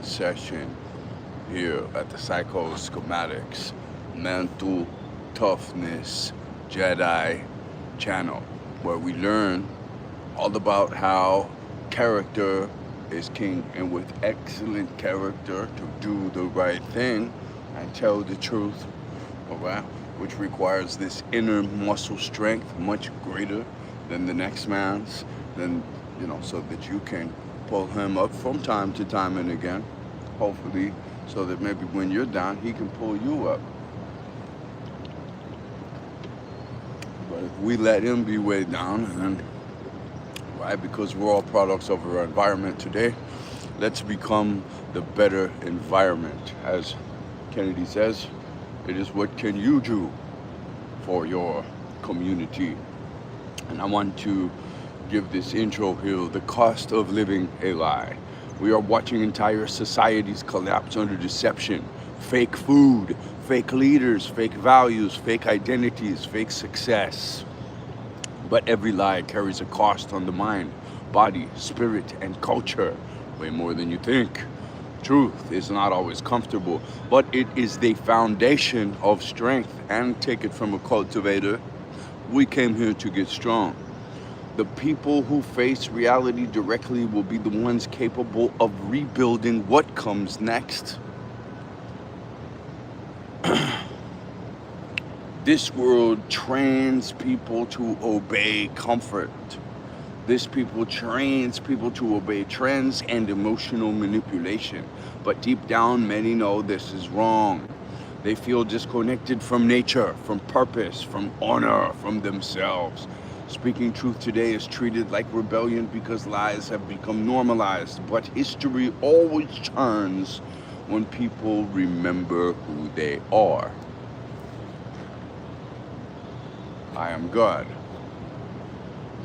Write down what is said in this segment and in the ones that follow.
session here at the Psycho-Schematics Mental Toughness Jedi channel, where we learn all about how character is king, and with excellent character to do the right thing and tell the truth, alright, which requires this inner muscle strength much greater than the next man's, then so that you can pull him up from time to time and again, hopefully, so that maybe when you're down, he can pull you up. But if we let him be way down, and right, because we're all products of our environment today, let's become the better environment. As Kennedy says, it is what can you do for your community. And I want to give this intro here, the cost of living a lie. We are watching entire societies collapse under deception, fake food, fake leaders, fake values, fake identities, fake success. But every lie carries a cost on the mind, body, spirit, and culture, way more than you think. Truth is not always comfortable, but it is the foundation of strength. And take it from a cultivator, we came here to get strong. The people who face reality directly will be the ones capable of rebuilding what comes next. This world trains people to obey comfort. This people trains people to obey trends and emotional manipulation. But deep down, many know this is wrong. They feel disconnected from nature, from purpose, from honor, from themselves. Speaking truth today is treated like rebellion because lies have become normalized. But history always turns when people remember who they are. I am God.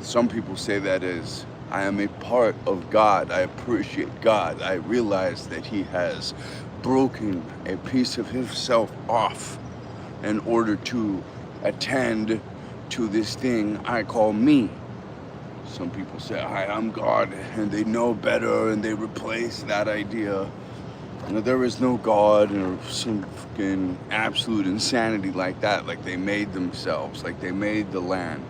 Some people say that as, I am a part of God. I appreciate God. I realize that He has broken a piece of Himself off in order to attend to this thing I call me. Some people say, I'm God, and they know better, and they replace that idea. There is no God, or some fucking absolute insanity like that, like they made themselves, like they made the land.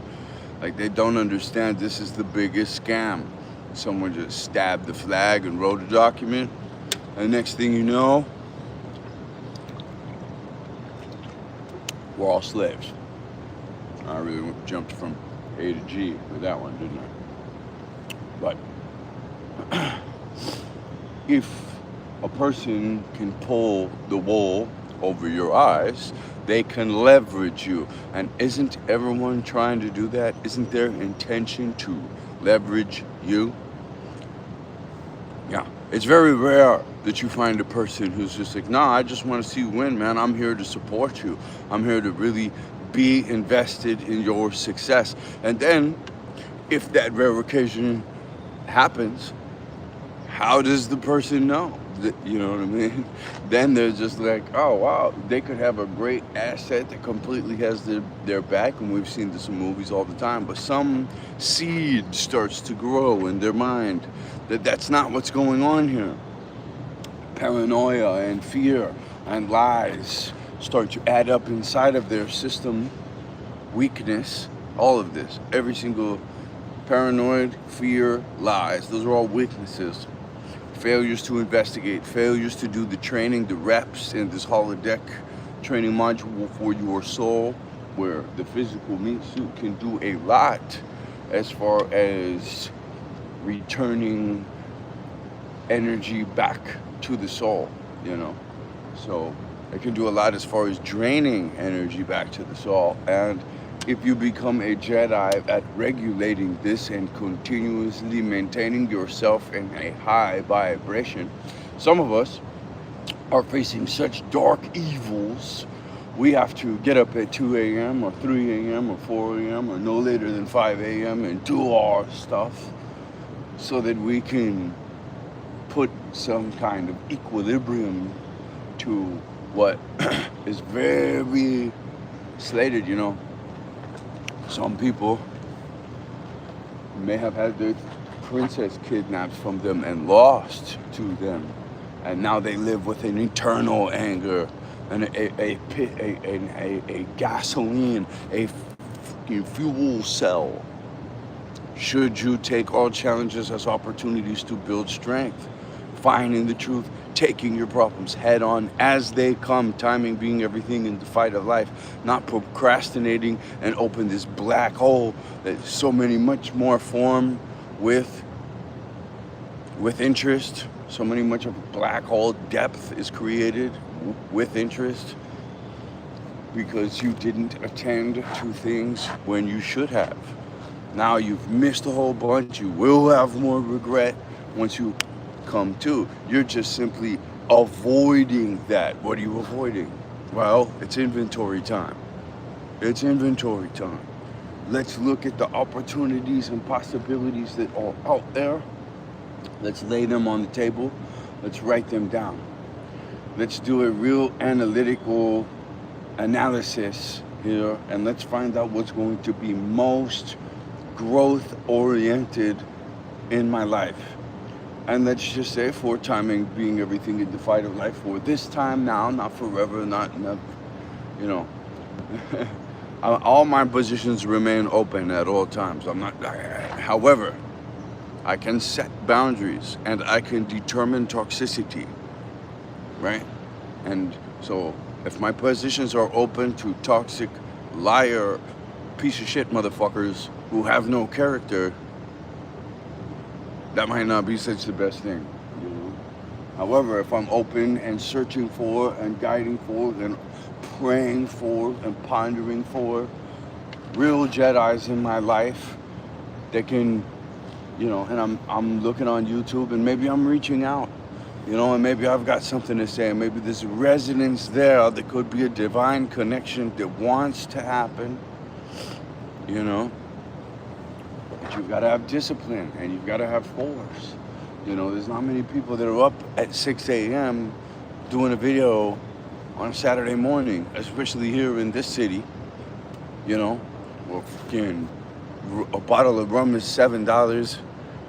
Like they don't understand this is the biggest scam. Someone just stabbed the flag and wrote a document, and next thing you know, we're all slaves. I really jumped from A to G with that one, didn't I? But if a person can pull the wool over your eyes, they can leverage you. And isn't everyone trying to do that? Isn't their intention to leverage you? Yeah. It's very rare that you find a person who's just like, nah, I just want to see you win, man. I'm here to support you. I'm here to really be invested in your success. And then, if that rare occasion happens, how does the person know? You know what I mean? Then they're just like, oh wow, they could have a great asset that completely has their back, and we've seen this in movies all the time, but some seed starts to grow in their mind that that's not what's going on here. Paranoia and fear and lies start to add up inside of their system. Weakness, all of this, every single paranoid, fear, lies, those are all weaknesses. Failures to investigate, failures to do the training, the reps in this holodeck training module for your soul, where the physical meat suit can do a lot as far as returning energy back to the soul, So it can do a lot as far as draining energy back to the soul. And if you become a Jedi at regulating this and continuously maintaining yourself in a high vibration, some of us are facing such dark evils, we have to get up at 2 a.m. or 3 a.m. or 4 a.m. or no later than 5 a.m. and do our stuff so that we can put some kind of equilibrium to what is very slated, Some people may have had their princess kidnapped from them and lost to them and now they live with an eternal anger and a gasoline, a fucking fuel cell. Should you take all challenges as opportunities to build strength, finding the truth, taking your problems head on as they come, timing being everything in the fight of life, not procrastinating and open this black hole that so many much more form with interest. So many much of a black hole depth is created with interest because you didn't attend to things when you should have. Now you've missed a whole bunch. You will have more regret once you come to. You're just simply avoiding that. What are you avoiding? Well, it's inventory time. It's inventory time. Let's look at the opportunities and possibilities that are out there. Let's lay them on the table. Let's write them down. Let's do a real analytical analysis here, and let's find out what's going to be most growth oriented in my life. And let's just say for timing being everything in the fight of life, for this time now, not forever, not you know. All my positions remain open at all times. However, I can set boundaries and I can determine toxicity, right? And so if my positions are open to toxic, liar, piece of shit motherfuckers who have no character, that might not be such the best thing, you know. However, if I'm open and searching for and guiding for and praying for and pondering for real Jedis in my life that can, you know, and I'm looking on YouTube and maybe I'm reaching out, you know, and maybe I've got something to say, and maybe there's resonance there that could be a divine connection that wants to happen, you know. But you've got to have discipline and you've got to have force. You know, there's not many people that are up at 6 a.m. doing a video on a Saturday morning, especially here in this city, you know. Well, fucking a bottle of rum is $7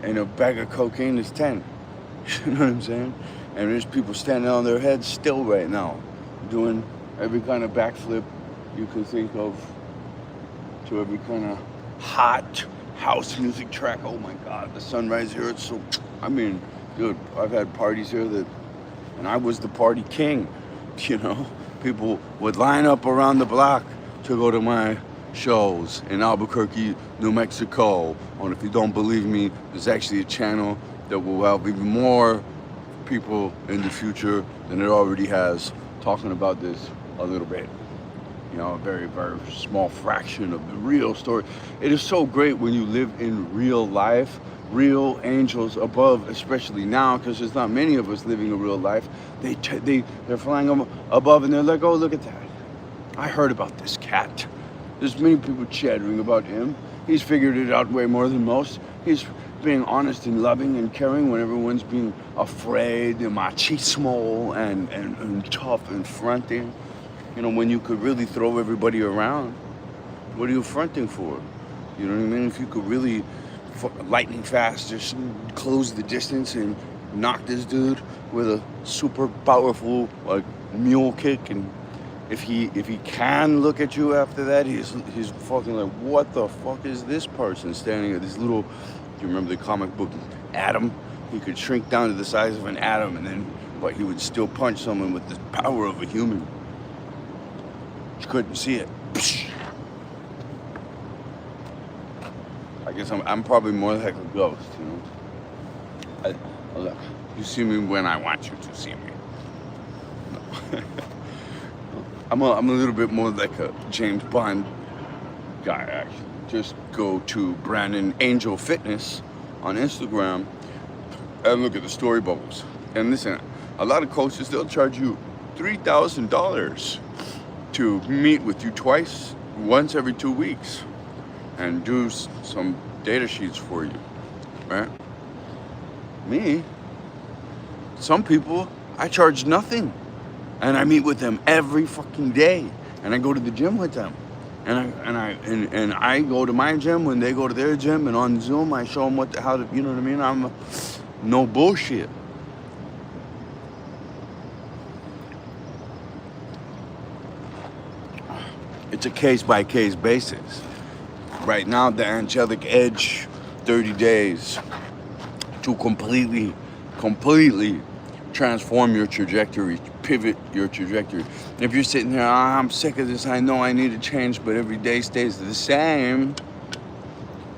and a bag of cocaine is 10. You know what I'm saying? And there's people standing on their heads still right now, doing every kind of backflip you can think of to every kind of hot house music track. Oh my God, the sunrise here, it's so, I mean, dude, I've had parties here and I was the party king, you know? People would line up around the block to go to my shows in Albuquerque, New Mexico. And if you don't believe me, there's actually a channel that will have even more people in the future than it already has talking about this a little bit. You know, a very, very small fraction of the real story. It is so great when you live in real life, real angels above, especially now, because there's not many of us living a real life. They're flying above and they're like, oh, look at that. I heard about this cat. There's many people chattering about him. He's figured it out way more than most. He's being honest and loving and caring when everyone's being afraid and machismo and tough and fronting. You know, when you could really throw everybody around, what are you fronting for? You know what I mean? If you could really lightning fast just close the distance and knock this dude with a super powerful like mule kick, and if he can look at you after that, he's fucking like, what the fuck is this person standing at this little, do you remember the comic book Atom? He could shrink down to the size of an atom, and then but he would still punch someone with the power of a human. You couldn't see it. I guess I'm probably more like a ghost, you know. You see me when I want you to see me. No. I'm a little bit more like a James Bond guy, actually. Just go to Brandon Angel Fitness on Instagram and look at the story bubbles. And listen, a lot of coaches, they'll charge you $3,000 to meet with you once every 2 weeks, and do some data sheets for you, right? Me, some people, I charge nothing, and I meet with them every fucking day, and I go to the gym with them, and I go to my gym when they go to their gym, and on Zoom I show them how to, you know what I mean? I'm no bullshit. it's a case-by-case basis. Right now, the angelic edge, 30 days to completely transform your trajectory, pivot your trajectory. If you're sitting there, I'm sick of this, I know I need to change, but every day stays the same,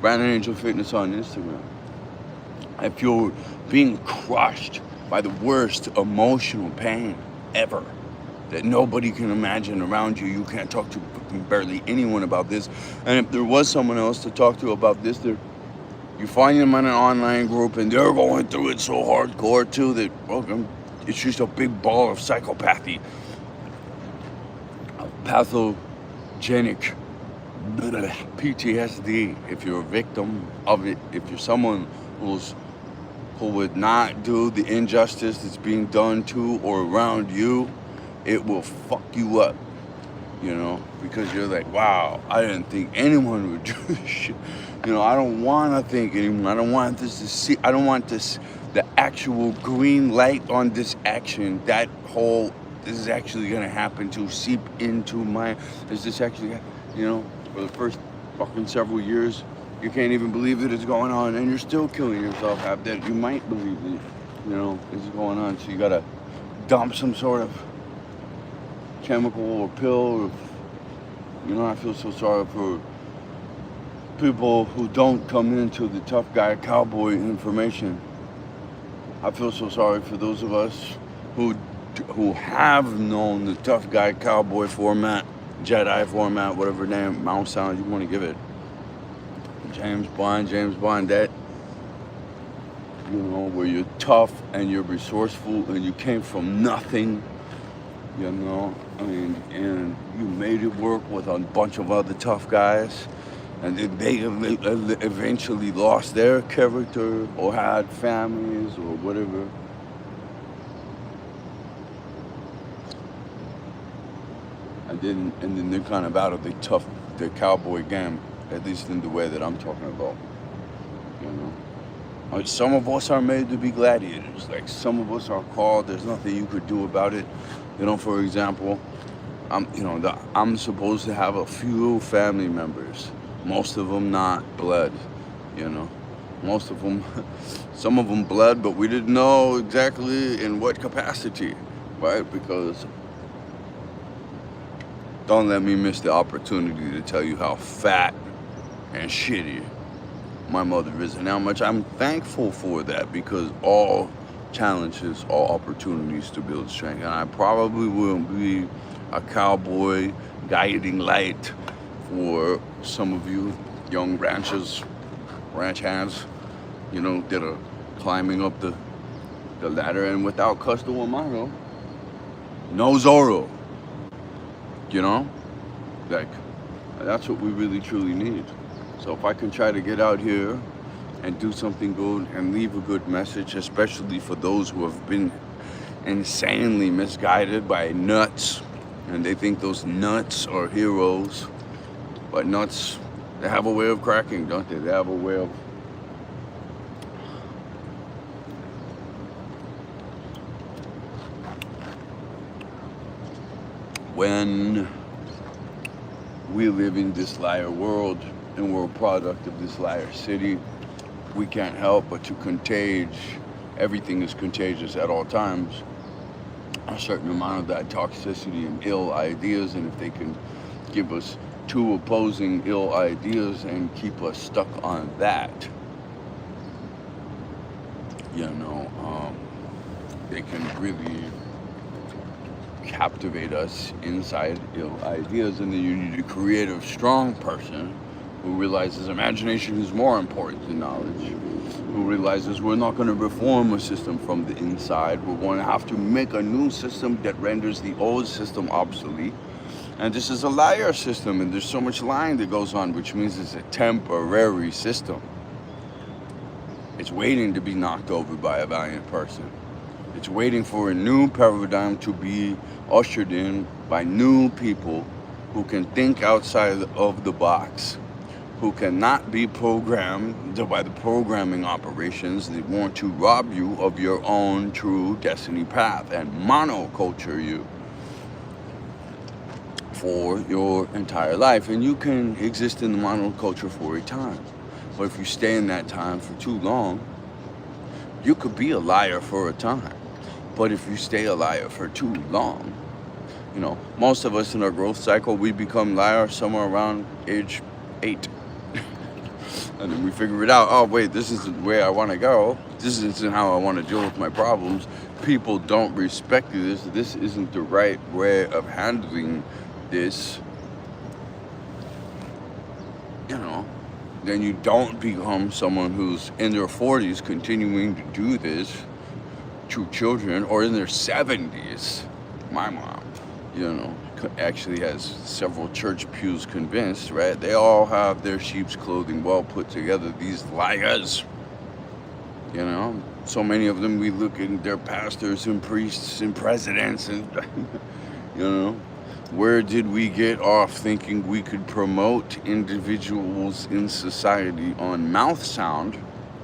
Brandon Angel Fitness on Instagram. If you're being crushed by the worst emotional pain ever, that nobody can imagine around you, you can't talk to barely anyone about this, and if there was someone else to talk to about this, you find them in an online group and they're going through it so hardcore too that it's just a big ball of psychopathy, of pathogenic PTSD. If you're a victim of it, if you're someone who would not do the injustice that's being done to or around you, it will fuck you up, because you're like, wow, I didn't think anyone would do this shit. I don't want to think anymore. I don't want this to see. I don't want this, the actual green light on this action, this is actually going to happen, to seep into is this actually, for the first fucking several years, you can't even believe that it's going on, and you're still killing yourself after that. You might believe it, it's going on. So you got to dump some sort of chemical or pill. I feel so sorry for people who don't come into the tough guy cowboy information. I feel so sorry for those of us who have known the tough guy cowboy format, Jedi format, whatever name, mouth sound you want to give it. James Bond, that, where you're tough and you're resourceful and you came from nothing, and you made it work with a bunch of other tough guys, and they eventually lost their character or had families or whatever. And then they're kind of out of the cowboy game, at least in the way that I'm talking about. Some of us are made to be gladiators. Like, some of us are called. There's nothing you could do about it. For example, I'm supposed to have a few family members. Most of them not blood. Most of them, some of them blood, but we didn't know exactly in what capacity, right? Because don't let me miss the opportunity to tell you how fat and shitty my mother is, and how much I'm thankful for that, because all challenges are opportunities to build strength. And I probably will be a cowboy guiding light for some of you young ranch hands, that are climbing up the ladder, and without Custo Amaro, no Zorro. Like, that's what we really truly need. So if I can try to get out here and do something good and leave a good message, especially for those who have been insanely misguided by nuts, and they think those nuts are heroes, but nuts, they have a way of cracking, don't they? They have a way of when we live in this liar world and we're a product of this liar city, we can't help but to contage. Everything is contagious at all times. A certain amount of that toxicity and ill ideas, and if they can give us two opposing ill ideas and keep us stuck on that, they can really captivate us inside ill ideas. And then you need a creative, strong person who realizes imagination is more important than knowledge, who realizes we're not going to reform a system from the inside. We're going to have to make a new system that renders the old system obsolete. And this is a liar system, and there's so much lying that goes on, which means it's a temporary system. It's waiting to be knocked over by a valiant person. It's waiting for a new paradigm to be ushered in by new people who can think outside of the box, who cannot be programmed by the programming operations that want to rob you of your own true destiny path and monoculture you for your entire life. And you can exist in the monoculture for a time. But if you stay in that time for too long, you could be a liar for a time. But if you stay a liar for too long, most of us in our growth cycle, we become liars somewhere around age 8. And then we figure it out. Oh, wait, this isn't the way I want to go. This isn't how I want to deal with my problems. People don't respect this. This isn't the right way of handling this. Then you don't become someone who's in their 40s continuing to do this to children, or in their 70s. My mom, actually has several church pews convinced, right? They all have their sheep's clothing well put together, these liars. So many of them, we look at their pastors and priests and presidents and, where did we get off thinking we could promote individuals in society on mouth sound?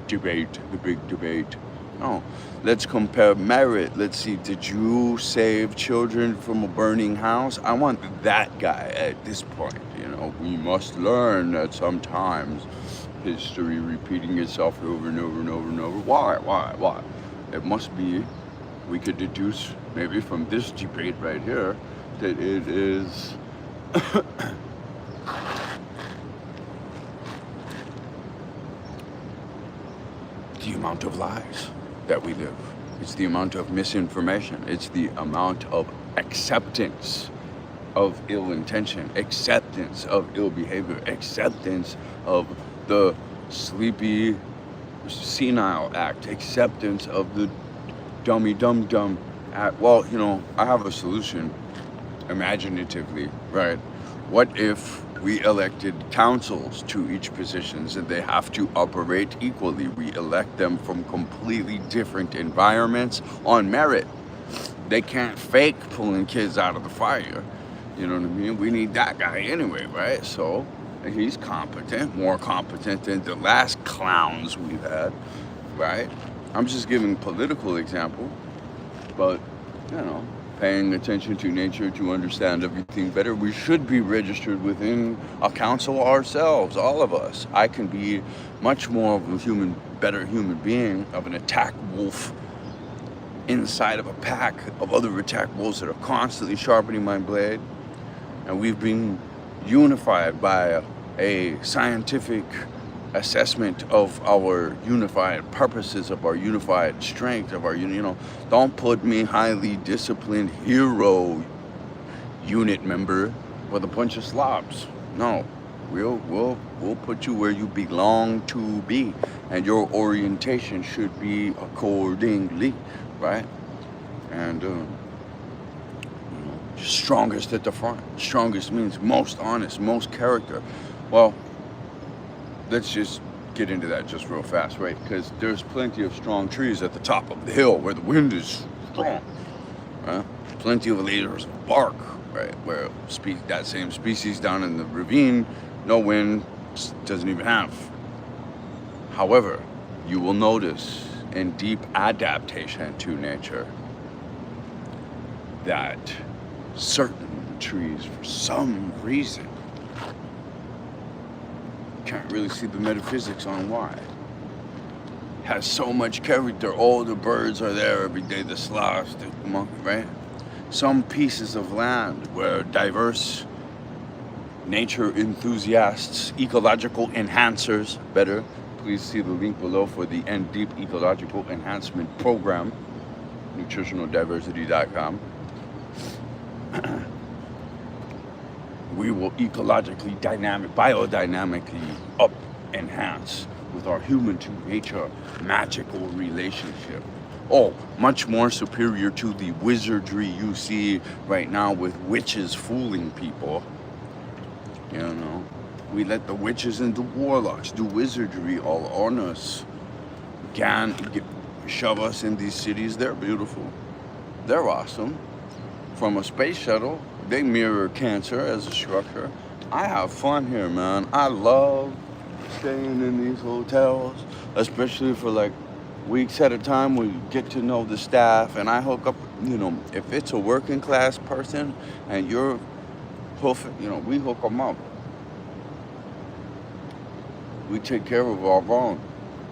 Debate, the big debate. No, let's compare merit. Let's see, did you save children from a burning house? I want that guy at this point. We must learn that sometimes history repeating itself over and over and over and over. Why? It must be, we could deduce maybe from this debate right here, that it is the amount of lies that we live. It's the amount of misinformation. It's the amount of acceptance of ill intention, acceptance of ill behavior, acceptance of the sleepy, senile act, acceptance of the dummy dum-dum act. Well, I have a solution, imaginatively, right? What if we elected councils to each positions and they have to operate equally? We elect them from completely different environments on merit. They can't fake pulling kids out of the fire. You know what I mean? We need that guy anyway, right? So he's competent, more competent than the last clowns we've had, right? I'm just giving political example, but paying attention to nature to understand everything better. We should be registered within a council ourselves, all of us. I can be much more of a better human being, of an attack wolf inside of a pack of other attack wolves that are constantly sharpening my blade. And we've been unified by a scientific assessment of our unified purposes, of our unified strength, of our, don't put me highly disciplined hero unit member with a bunch of slobs. No, we'll put you where you belong to be, and your orientation should be accordingly, right? And strongest at the front. Strongest means most honest, most character. Well, let's just get into that just real fast, right? Because there's plenty of strong trees at the top of the hill where the wind is strong, right? Plenty of layers of bark, right? Where that same species down in the ravine, no wind, doesn't even have. However, you will notice in deep adaptation to nature that certain trees, for some reason, can't really see the metaphysics on why. Has so much character. All the birds are there every day, the sloths, the monkey, right? Some pieces of land where diverse nature enthusiasts, ecological enhancers, please see the link below for the Deep Ecological Enhancement Program, nutritionaldiversity.com. We will biodynamically enhance with our human to nature magical relationship. Oh, much more superior to the wizardry you see right now with witches fooling people. We let the witches and the warlocks do wizardry all on us. Shove us in these cities. They're beautiful. They're awesome. From a space shuttle, they mirror cancer as a structure. I have fun here, man. I love staying in these hotels, especially for like weeks at a time. We get to know the staff, and I hook up, if it's a working class person and you're We hook them up. We take care of our own.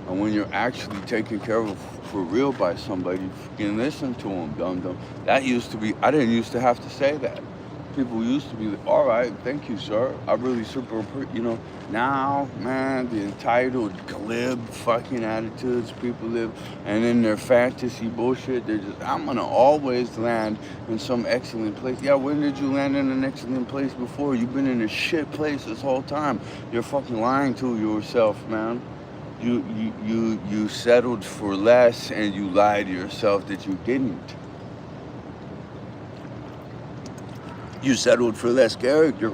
And when you're actually taken care of for real by somebody, fucking listen to them, dum dum. That used to be, I didn't used to have to say that. People used to be like, all right, thank you, sir. I really now, man, the entitled, glib fucking attitudes people live, and in their fantasy bullshit, I'm gonna always land in some excellent place. Yeah, when did you land in an excellent place before? You've been in a shit place this whole time. You're fucking lying to yourself, man. You settled for less, and you lied to yourself that you didn't. You settled for less character.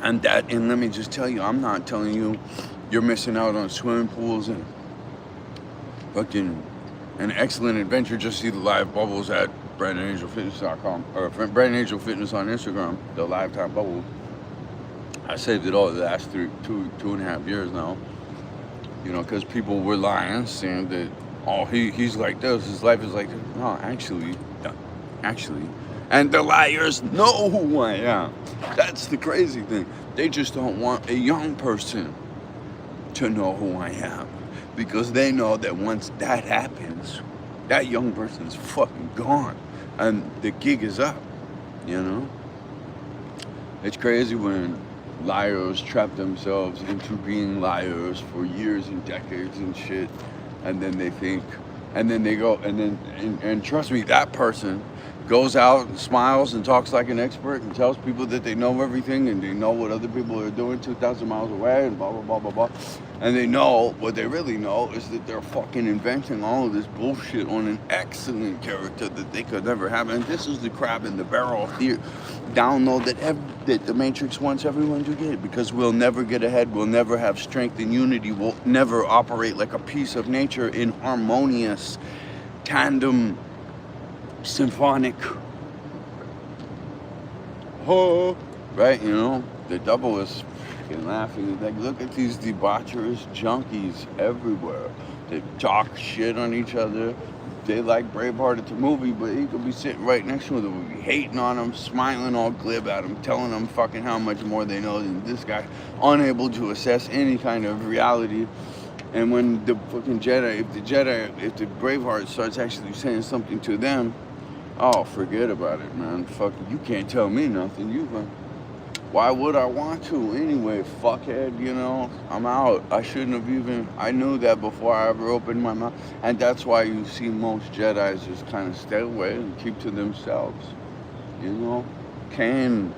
And let me just tell you, I'm not telling you you're missing out on swimming pools and fucking an excellent adventure. Just see the live bubbles at BrandonAngelFitness.com or Brandon Angel Fitness on Instagram, the lifetime bubble. I saved it all the last two and a half years now. Because people were lying, saying that, oh, he's like this, his life is like this. No, actually. And the liars know who I am. That's the crazy thing. They just don't want a young person to know who I am. Because they know that once that happens, that young person's fucking gone. And the gig is up, It's crazy when liars trap themselves into being liars for years and decades and shit. And then they think, and then they go, and trust me, that person goes out and smiles and talks like an expert and tells people that they know everything and they know what other people are doing 2,000 miles away and blah, blah, blah, blah, blah. And they know, what they really know is that they're fucking inventing all of this bullshit on an excellent character that they could never have. And this is the crab in the barrel theory download that the Matrix wants everyone to get, because we'll never get ahead, we'll never have strength and unity, we'll never operate like a piece of nature in harmonious tandem symphonic, right? The double is freaking laughing. Like, look at these debaucherous junkies everywhere. They talk shit on each other. They like Braveheart at the movie, but he could be sitting right next to them, be hating on them, smiling all glib at them, telling them fucking how much more they know than this guy, unable to assess any kind of reality. And when the fucking Jedi, if the Braveheart starts actually saying something to them, oh, forget about it, man. Fuck, you can't tell me nothing. Why would I want to anyway, fuckhead, I'm out. I knew that before I ever opened my mouth. And that's why you see most Jedis just kind of stay away and keep to themselves. Cain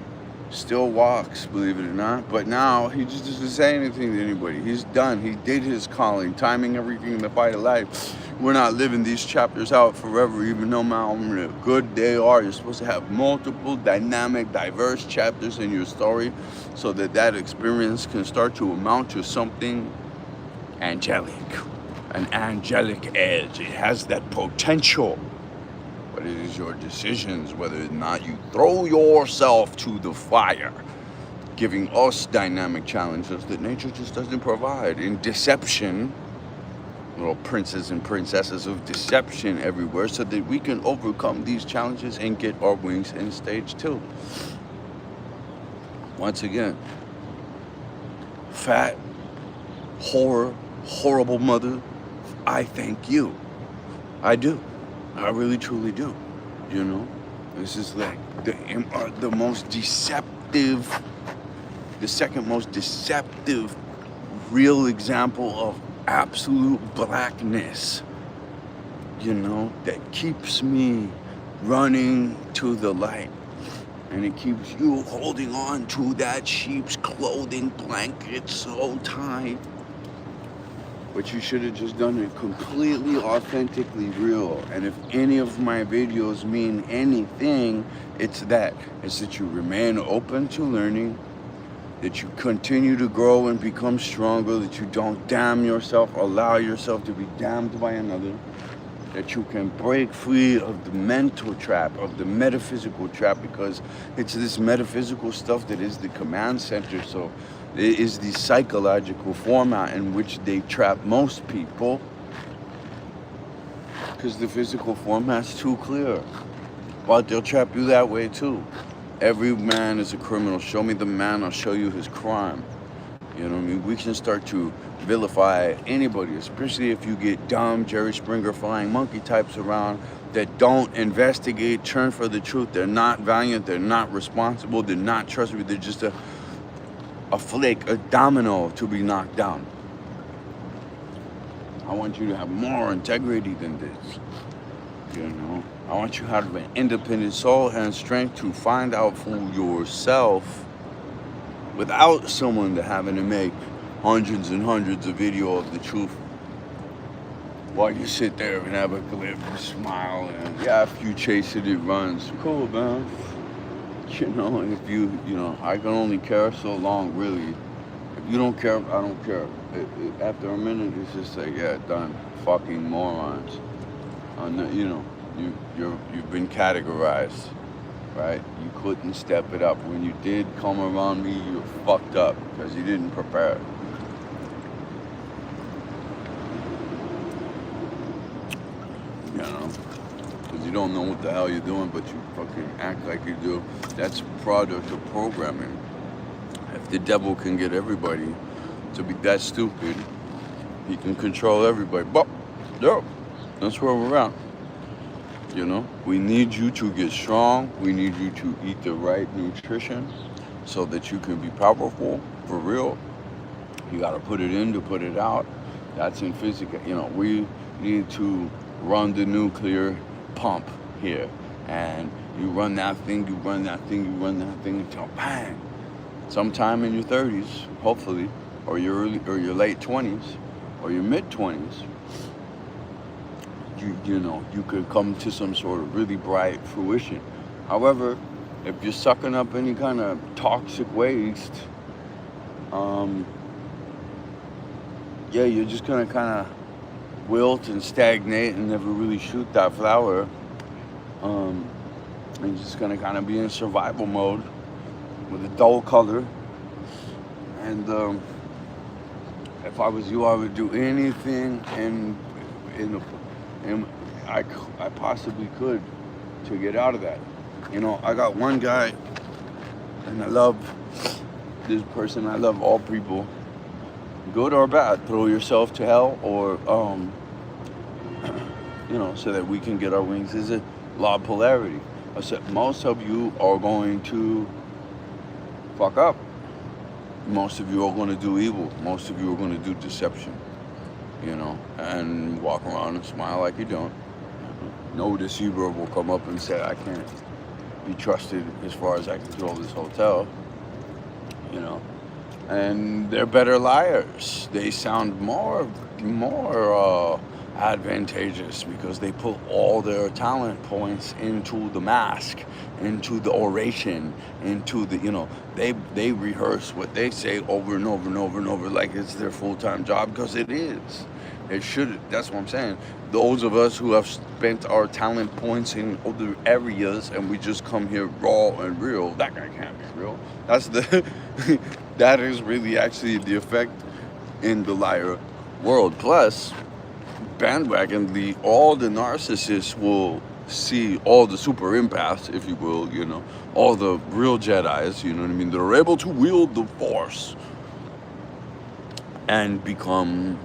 still walks, believe it or not. But now he just doesn't say anything to anybody. He's done. He did his calling, timing everything in the fight of life. We're not living these chapters out forever, even no matter how good they are. You're supposed to have multiple, dynamic, diverse chapters in your story so that experience can start to amount to something angelic, an angelic edge. It has that potential. But it is your decisions whether or not you throw yourself to the fire, giving us dynamic challenges that nature just doesn't provide. In deception, little princes and princesses of deception everywhere, so that we can overcome these challenges and get our wings in stage 2. Once again, fat, horrible mother, I thank you. I do. I really truly do. This is like the most deceptive, the second most deceptive real example of absolute blackness, that keeps me running to the light. And it keeps you holding on to that sheep's clothing blanket so tight. But you should have just done it completely authentically real. And if any of my videos mean anything, it's that you remain open to learning, that you continue to grow and become stronger, that you don't damn yourself, allow yourself to be damned by another, that you can break free of the mental trap, of the metaphysical trap, because it's this metaphysical stuff that is the command center. So it is the psychological format in which they trap most people, because the physical format's too clear. But they'll trap you that way too. Every man is a criminal. Show me the man, I'll show you his crime. You know what I mean? We can start to vilify anybody, especially if you get dumb Jerry Springer flying monkey types around that don't investigate, turn for the truth. They're not valiant, they're not responsible, they're not trustworthy, they're just a flake, a domino to be knocked down. I want you to have more integrity than this. You know, I want you to have an independent soul and strength to find out for yourself without someone having to make hundreds and hundreds of video of the truth while you sit there and have a glib smile and yeah, if you chase it, it runs. Cool, man. You know, if you know, I can only care so long, really. If you don't care, I don't care. After a minute, it's just like, yeah, done. Fucking morons. You know, you've been categorized, right? You couldn't step it up. When you did come around me, you fucked up because you didn't prepare. You know, because you don't know what the hell you're doing, but you fucking act like you do. That's a product of programming. If the devil can get everybody to be that stupid, he can control everybody. But, yeah, that's where we're at. You know, we need you to get strong. We need you to eat the right nutrition so that you can be powerful for real. You got to put it in to put it out. That's in physical. You know, we need to run the nuclear pump here. And you run that thing, you run that thing, you run that thing until bang. Sometime in your 30s, hopefully, or your early or your late 20s, or your mid 20s, you know, you could come to some sort of really bright fruition. However, if you're sucking up any kind of toxic waste, yeah, you're just gonna kind of wilt and stagnate and never really shoot that flower. And you're just gonna kind of be in survival mode with a dull color. And if I was you, I would do anything and I possibly could to get out of that. You know, I got one guy, and I love this person. I love all people, good or bad. Throw yourself to hell, or you know, so that we can get our wings. Is a law of polarity. I said most of you are going to fuck up. Most of you are going to do evil. Most of you are going to do deception. You know, and walk around and smile like you don't. No deceiver will come up and say, I can't be trusted as far as I control this hotel. You know, and they're better liars. They sound more advantageous because they put all their talent points into the mask, into the oration, into the, you know, they rehearse what they say over and over and over and over like it's their full-time job, because it is. It should. That's what I'm saying. Those of us who have spent our talent points in other areas and we just come here raw and real, that guy can't be real. That's the that is really actually the effect in the liar world. Plus, bandwagon, all the narcissists will see all the super empaths, if you will, you know, all the real Jedis, you know what I mean? They're able to wield the force and become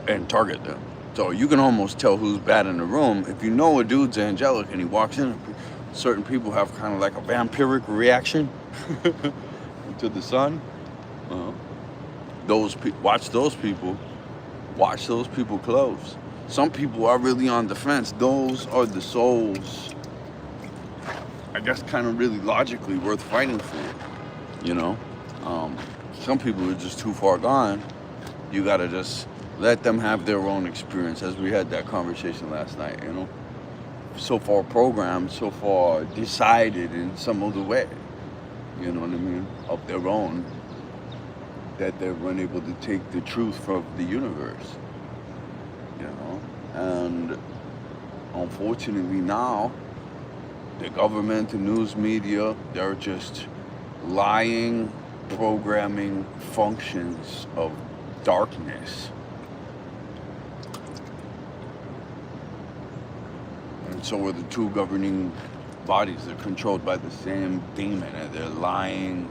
and target them. So you can almost tell who's bad in the room. If you know a dude's angelic and he walks in, certain people have kind of like a vampiric reaction to the sun. Watch those people close. Some people are really on defense. Those are the souls, I guess, kind of really logically worth fighting for, you know. Some people are just too far gone. You gotta just let them have their own experience, as we had that conversation last night, you know. So far programmed, so far decided in some other way, you know what I mean, of their own, that they're unable to take the truth from the universe, you know. And unfortunately now, the government, the news media, they're just lying, programming functions of darkness. And so are the two governing bodies. They're controlled by the same demon, and they're lying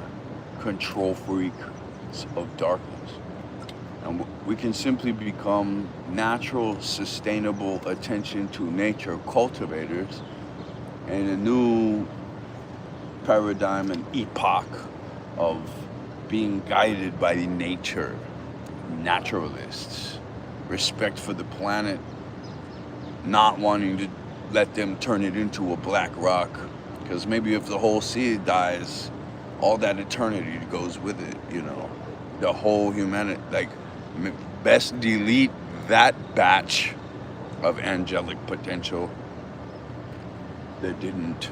control freaks of darkness. And we can simply become natural, sustainable attention to nature cultivators in a new paradigm and epoch of being guided by nature, naturalists, respect for the planet, not wanting to let them turn it into a black rock, because maybe if the whole sea dies, all that eternity goes with it, you know, the whole humanity. Like, best delete that batch of angelic potential that didn't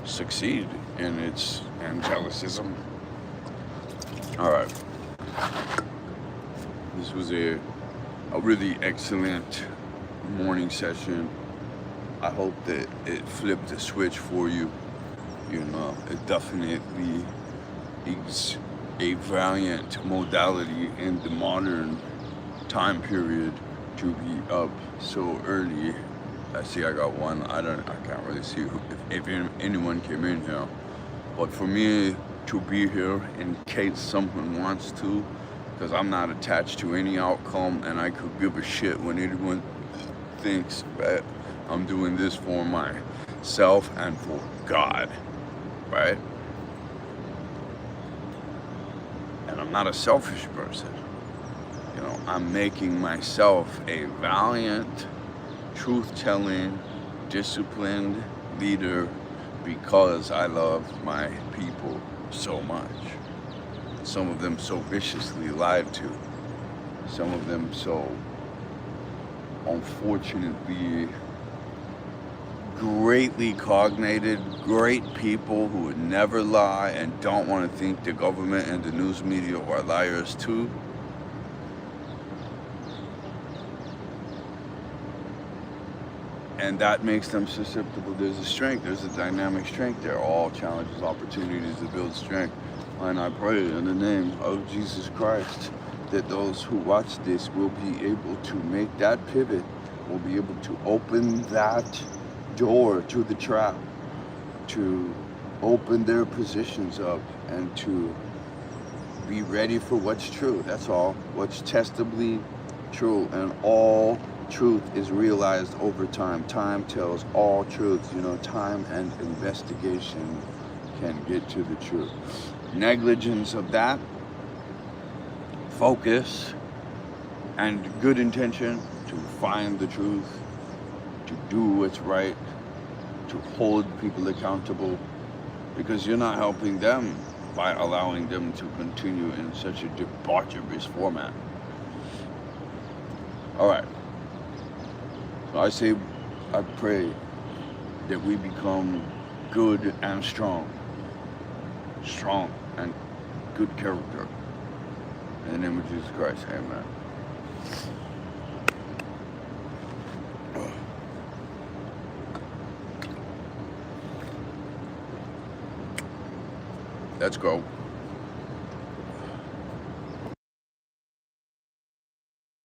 succeed in its angelicism. All right, this was a really excellent morning session. I hope that it flipped the switch for you. You know, it definitely is a valiant modality in the modern time period to be up so early. I see I got one. I can't really see if anyone came in here, but for me to be here in case someone wants to, because I'm not attached to any outcome, and I could give a shit when anyone thinks that I'm doing this for myself and for God, right? And I'm not a selfish person. You know, I'm making myself a valiant, truth-telling, disciplined leader because I love my people so much. Some of them so viciously lied to. Some of them so unfortunately greatly cognated, great people who would never lie and don't want to think the government and the news media are liars too. And that makes them susceptible. There's a strength, there's a dynamic strength there. All challenges, opportunities to build strength. And I pray in the name of Jesus Christ that those who watch this will be able to make that pivot, will be able to open that door to the trap, to open their positions up and to be ready for what's true. That's all. What's testably true, and all truth is realized over time. Time tells all truths. You know, time and investigation can get to the truth. Negligence of that, focus, and good intention to find the truth, to do what's right, to hold people accountable, because you're not helping them by allowing them to continue in such a debaucherous format. All right. So I pray that we become good and strong and good character. In the name of Jesus Christ, amen. Let's go.